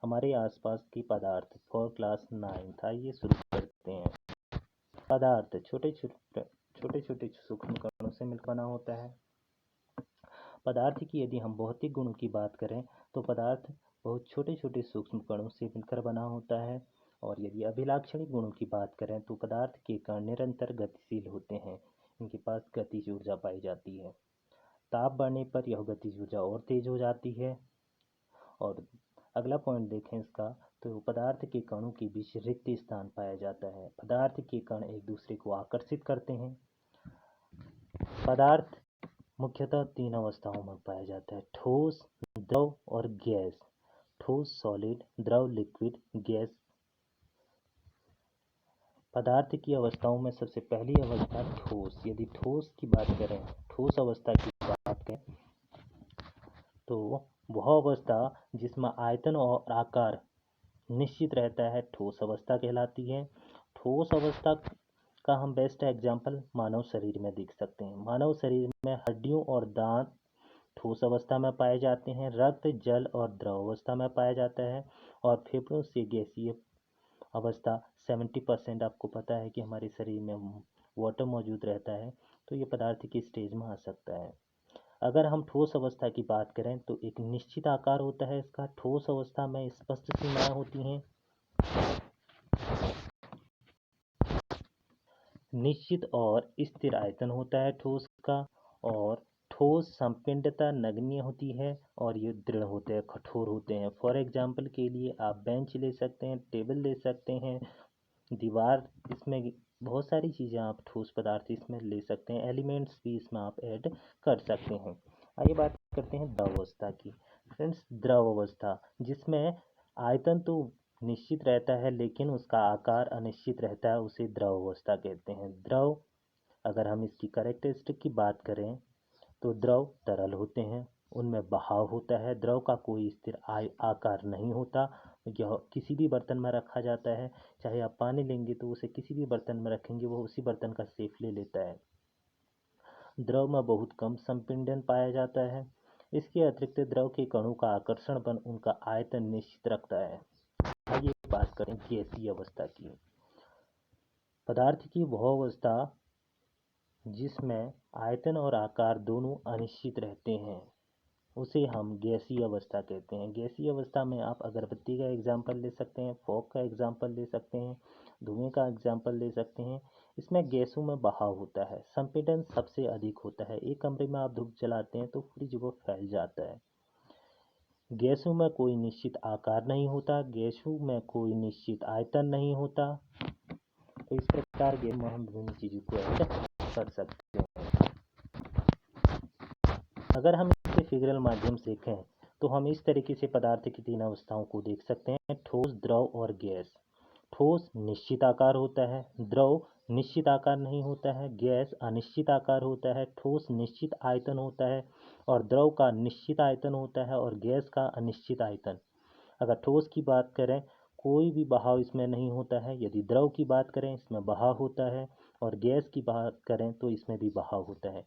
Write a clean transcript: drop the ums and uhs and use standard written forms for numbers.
हमारे आसपास के पदार्थ फॉर क्लास 9। आइए शुरू करते हैं। पदार्थ छोटे छोटे सूक्ष्म कणों से मिलकर बना होता है। पदार्थ की यदि हम भौतिक गुणों की बात करें तो पदार्थ बहुत छोटे छोटे सूक्ष्म कणों से मिलकर बना होता है। और यदि अभिलाक्षणिक गुणों की बात करें तो पदार्थ के कण निरंतर गतिशील होते हैं। इनके पास गतिज ऊर्जा पाई जाती है। ताप बढ़ने पर यह गतिज ऊर्जा और तेज हो जाती है। और अगला पॉइंट देखें इसका, तो पदार्थ के कणों के बीच रिक्त स्थान पाया जाता है। पदार्थ के कण एक दूसरे को आकर्षित करते हैं। पदार्थ मुख्यतः 3 अवस्थाओं में पाया जाता है: ठोस, द्रव और गैस। ठोस सॉलिड, द्रव लिक्विड, गैस। पदार्थ की अवस्थाओं में सबसे पहली अवस्था ठोस। यदि ठोस की बात करें, ठोस अवस्था की बात करें तो वह अवस्था जिसमें आयतन और आकार निश्चित रहता है ठोस अवस्था कहलाती है। ठोस अवस्था का हम बेस्ट एग्जाम्पल मानव शरीर में देख सकते हैं। मानव शरीर में हड्डियों और दांत ठोस अवस्था में पाए जाते हैं। रक्त, जल और द्रव अवस्था में पाया जाता है। और फेफड़ों से गैसीय अवस्था 70%। आपको पता है कि हमारे शरीर में वाटर मौजूद रहता है, तो ये पदार्थ की स्टेज में आ सकता है। अगर हम ठोस अवस्था की बात करें तो एक निश्चित आकार होता है इसका। ठोस अवस्था में स्पष्ट सीमाएं होती हैं। निश्चित और स्थिर आयतन होता है ठोस का। और ठोस संपिंडता नगण्य होती है और ये दृढ़ होते हैं, कठोर होते हैं। फॉर एग्जाम्पल के लिए आप बेंच ले सकते हैं, टेबल ले सकते हैं, दीवार, इसमें बहुत सारी चीज़ें आप ठोस पदार्थ इसमें ले सकते हैं। एलिमेंट्स भी इसमें आप ऐड कर सकते हैं। आइए बात करते हैं द्रव अवस्था की। फ्रेंड्स, द्रव अवस्था जिसमें आयतन तो निश्चित रहता है लेकिन उसका आकार अनिश्चित रहता है, उसे द्रव अवस्था कहते हैं। द्रव, अगर हम इसकी कैरेक्टरिस्टिक की बात करें तो द्रव तरल होते हैं, उनमें बहाव होता है। द्रव का कोई स्थिर आकार नहीं होता। यह किसी भी बर्तन में रखा जाता है। चाहे आप पानी लेंगे तो उसे किसी भी बर्तन में रखेंगे, वो उसी बर्तन का शेप ले लेता है। द्रव में बहुत कम संपीड़न पाया जाता है। इसके अतिरिक्त द्रव के कणों का आकर्षण बल उनका आयतन निश्चित रखता है। आइए बात करें गैसीय अवस्था की। पदार्थ की वह अवस्था जिसमें आयतन और आकार दोनों अनिश्चित रहते हैं, उसे हम गैसीय अवस्था कहते हैं। गैसीय अवस्था में आप अगरबत्ती का एग्जाम्पल ले सकते हैं, फॉग का एग्जाम्पल ले सकते हैं, धुएं का एग्जाम्पल ले सकते हैं। इसमें गैसों में बहाव होता है, संपीड़न सबसे अधिक होता है। एक कमरे में आप धूप जलाते हैं तो पूरी जगह फैल जाता है। गैसों में कोई निश्चित आकार नहीं होता, गैसों में कोई निश्चित आयतन नहीं होता। तो इस प्रकार गैस में हम विभिन्न चीज़ों को ऐड कर सकते हैं। अगर हम इसे फिगरल माध्यम से देखें तो हम इस तरीके से पदार्थ की 3 अवस्थाओं को देख सकते हैं: ठोस, द्रव और गैस। ठोस निश्चित आकार होता है, द्रव निश्चित आकार नहीं होता है, गैस अनिश्चित आकार होता है, ठोस निश्चित आयतन होता है और द्रव का निश्चित आयतन होता है और गैस का अनिश्चित आयतन। अगर ठोस की बात करें, कोई भी बहाव इसमें नहीं होता है। यदि द्रव की बात करें, इसमें बहाव होता है। और गैस की बात करें तो इसमें भी बहाव होता है।